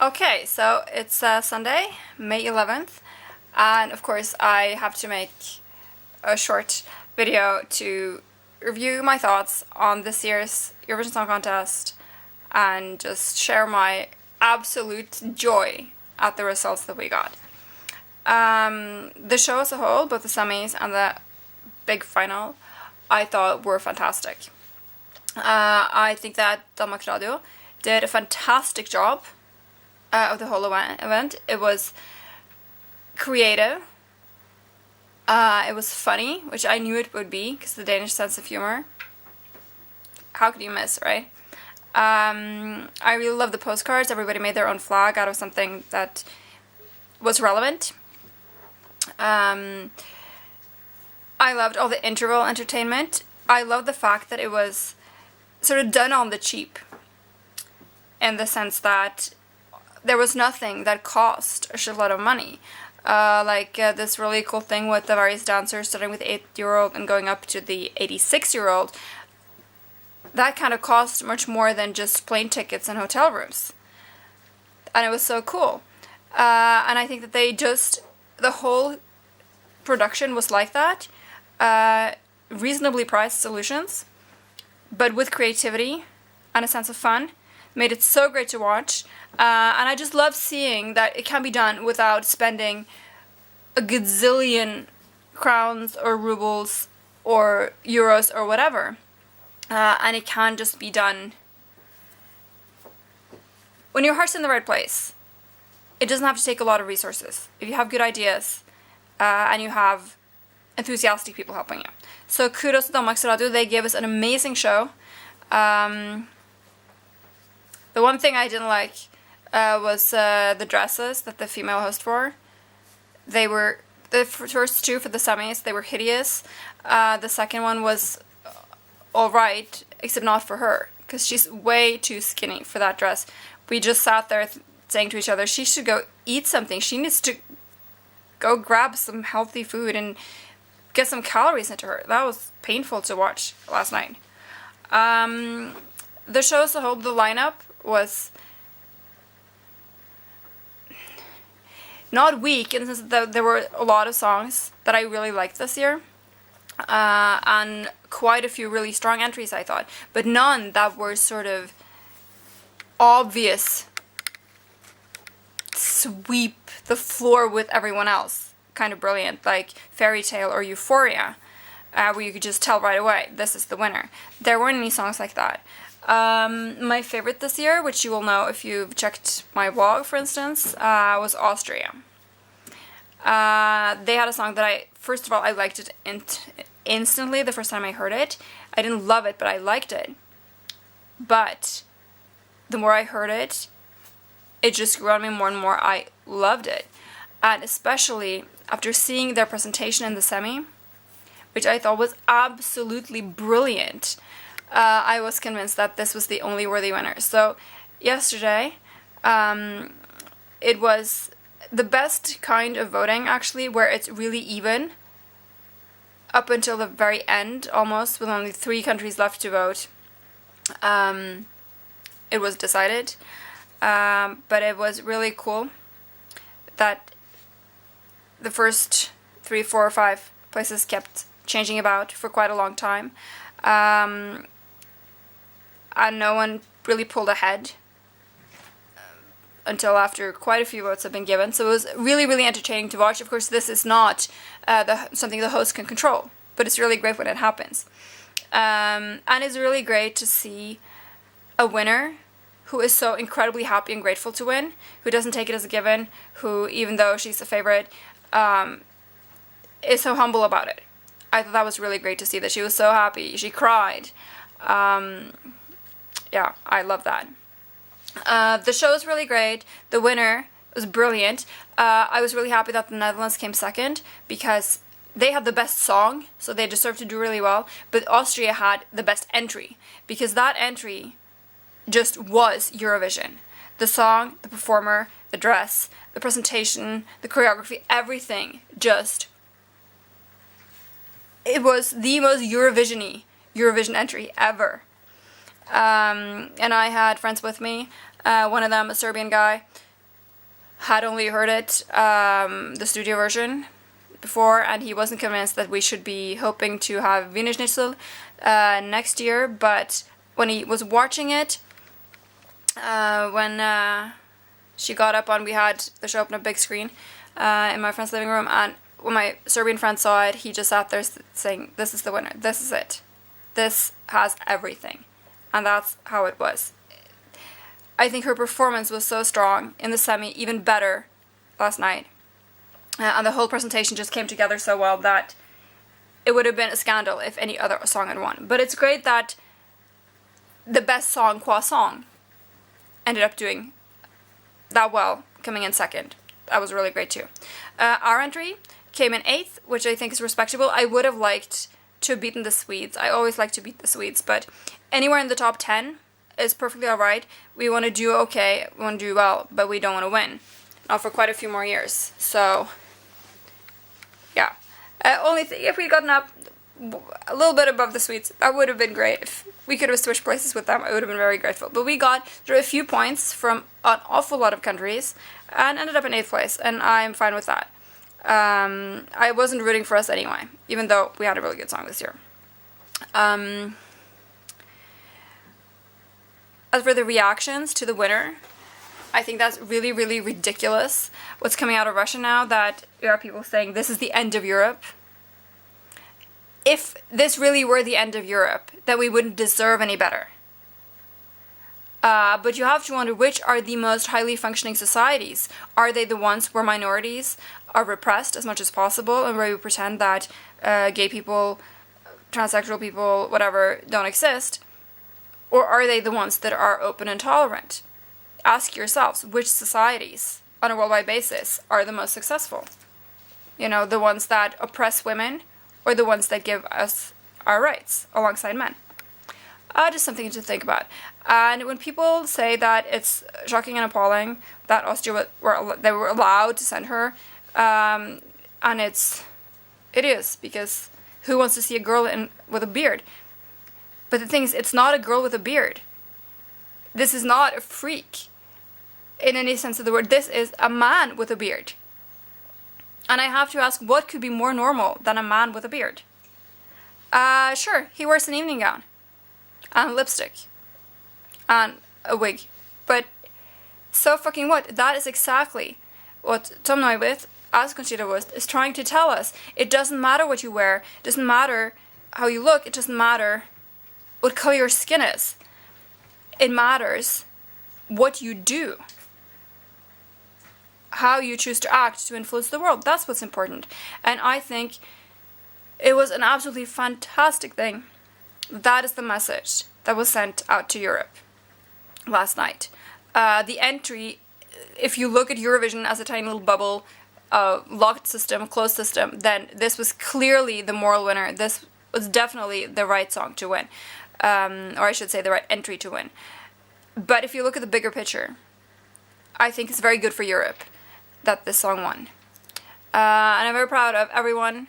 Okay, so it's Sunday, May 11th, and of course I have to make a short video to review my thoughts on this year's Eurovision Song Contest and just share my absolute joy at the results that we got. The show as a whole, both the semis and the big final, I thought were fantastic. I think that Danmark Radio did a fantastic job of the whole event. It was creative. It was funny, which I knew it would be because the Danish sense of humor. How could you miss, right? I really love the postcards. Everybody made their own flag out of something that was relevant. I loved all the interval entertainment. I loved the fact that it was sort of done on the cheap, in the sense that there was nothing that cost a shitload of money. This really cool thing with the various dancers, starting with the 8-year-old and going up to the 86-year-old. That kind of cost much more than just plane tickets and hotel rooms. And it was so cool. And I think that the whole production was like that. Reasonably priced solutions, but with creativity and a sense of fun. Made it so great to watch. And I just love seeing that it can be done without spending a gazillion crowns or rubles or euros or whatever. And it can just be done when your heart's in the right place. It doesn't have to take a lot of resources. If you have good ideas and you have enthusiastic people helping you. So kudos to Danmarks Radio. They gave us an amazing show. The one thing I didn't like was the dresses that the female host wore. They were, the first two for the semis, they were hideous. The second one was alright, except not for her, because she's way too skinny for that dress. We just sat there saying to each other, she should go eat something. She needs to go grab some healthy food and get some calories into her. That was painful to watch last night. The show as a whole, the lineup was not weak, in the sense that there were a lot of songs that I really liked this year, and quite a few really strong entries, I thought, but none that were sort of obvious sweep the floor with everyone else, kind of brilliant, like Fairy Tale or Euphoria, where you could just tell right away, this is the winner. There weren't any songs like that. My favorite this year, which you will know if you've checked my blog, for instance, was Austria. They had a song that first of all, I liked it instantly the first time I heard it. I didn't love it, but I liked it. But the more I heard it, it just grew on me more and more. I loved it. And especially after seeing their presentation in the semi, which I thought was absolutely brilliant, I was convinced that this was the only worthy winner. So yesterday, it was the best kind of voting, actually, where it's really even up until the very end, almost, with only 3 countries left to vote. It was decided, but it was really cool that the first 3, 4, or 5 places kept changing about for quite a long time. And no one really pulled ahead until after quite a few votes have been given. So it was really, really entertaining to watch. Of course, this is not something the host can control, but it's really great when it happens. And it's really great to see a winner who is so incredibly happy and grateful to win, who doesn't take it as a given, who, even though she's a favorite, is so humble about it. I thought that was really great to see, that she was so happy. She cried. Yeah, I love that. The show was really great. The winner was brilliant. I was really happy that the Netherlands came second, because they had the best song, so they deserved to do really well. But Austria had the best entry, because that entry just was Eurovision. The song, the performer, the dress, the presentation, the choreography, everything just... It was the most Eurovision-y Eurovision entry ever. And I had friends with me, one of them a Serbian guy, had only heard it, the studio version, before, and he wasn't convinced that we should be hoping to have Wiener Schnitzel next year. But when he was watching it, when she got up on, we had the show up on a big screen in my friend's living room, and when my Serbian friend saw it, he just sat there saying, "This is the winner. This is it. This has everything." And that's how it was. I think her performance was so strong in the semi, even better last night. And the whole presentation just came together so well that it would have been a scandal if any other song had won. But it's great that the best song, qua song, ended up doing that well, coming in second. That was really great too. Our entry came in 8th, which I think is respectable. I would have liked to have beaten the Swedes. I always like to beat the Swedes, but anywhere in the top 10 is perfectly alright. We want to do okay, we want to do well, but we don't want to win. Not for quite a few more years. So, yeah. Only thing, if we'd gotten up a little bit above the Swedes, that would have been great. If we could have switched places with them, I would have been very grateful. But we got through a few points from an awful lot of countries and ended up in 8th place, and I'm fine with that. I wasn't rooting for us anyway, even though we had a really good song this year. As for the reactions to the winner, I think that's really, really ridiculous. What's coming out of Russia now, that there are people saying this is the end of Europe. If this really were the end of Europe, then we wouldn't deserve any better. But you have to wonder, which are the most highly functioning societies? Are they the ones where minorities are repressed as much as possible and where we pretend that gay people, transsexual people, whatever, don't exist? Or are they the ones that are open and tolerant? Ask yourselves, which societies on a worldwide basis are the most successful? You know, the ones that oppress women or the ones that give us our rights alongside men? Just something to think about. And when people say that it's shocking and appalling that Austria they were allowed to send her, and it is, because who wants to see a girl with a beard? But the thing is, it's not a girl with a beard. This is not a freak in any sense of the word. This is a man with a beard. And I have to ask, what could be more normal than a man with a beard? Sure, he wears an evening gown and lipstick and a wig, but so fucking what? That is exactly what Tom Neuwirth, as Conchita Wurst, is trying to tell us. It doesn't matter what you wear, it doesn't matter how you look, it doesn't matter what color your skin is. It matters what you do, how you choose to act to influence the world. That's what's important. And I think it was an absolutely fantastic thing. That is the message that was sent out to Europe last night. The entry, if you look at Eurovision as a tiny little bubble, locked system, closed system, then this was clearly the moral winner. This was definitely the right song to win. Or I should say the right entry to win. But if you look at the bigger picture, I think it's very good for Europe that this song won. And I'm very proud of everyone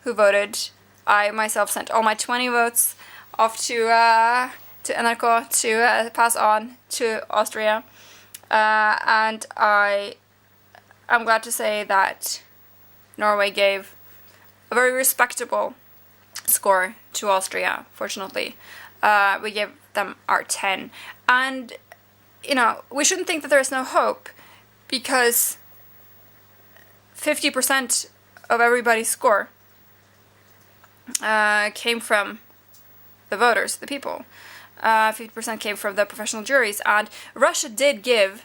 who voted. I myself sent all my 20 votes off to NRK to pass on to Austria. And I'm glad to say that Norway gave a very respectable score to Austria, fortunately. We gave them our 10. And, you know, we shouldn't think that there is no hope, because 50% of everybody's score came from the voters, the people. 50% came from the professional juries, and Russia did give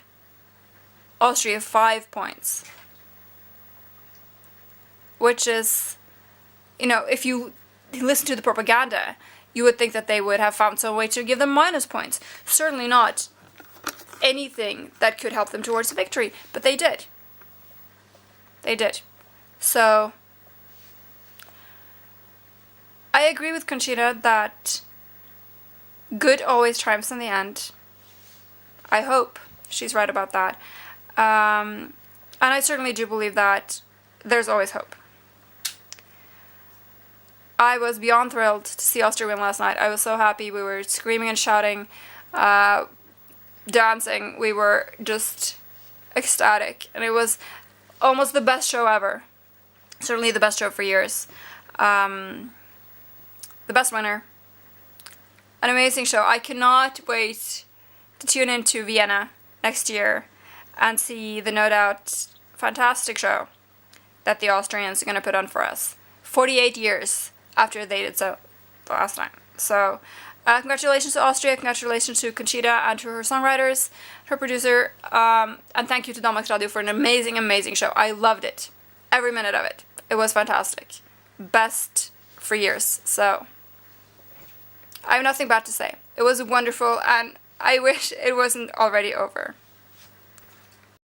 Austria 5 points. Which is, you know, if you listen to the propaganda, you would think that they would have found some way to give them minus points. Certainly not anything that could help them towards victory, but they did. They did. So, I agree with Conchita that good always triumphs in the end. I hope she's right about that. And I certainly do believe that there's always hope. I was beyond thrilled to see Austria win last night. I was so happy. We were screaming and shouting, dancing. We were just ecstatic, and it was almost the best show ever. Certainly the best show for years. The best winner. An amazing show. I cannot wait to tune into Vienna next year and see the no doubt fantastic show that the Austrians are going to put on for us. 48 years after they did so the last time. So, congratulations to Austria, congratulations to Conchita and to her songwriters, her producer, and thank you to Danmarks Radio for an amazing, amazing show. I loved it. Every minute of it. It was fantastic. Best for years. So, I have nothing bad to say. It was wonderful, and I wish it wasn't already over.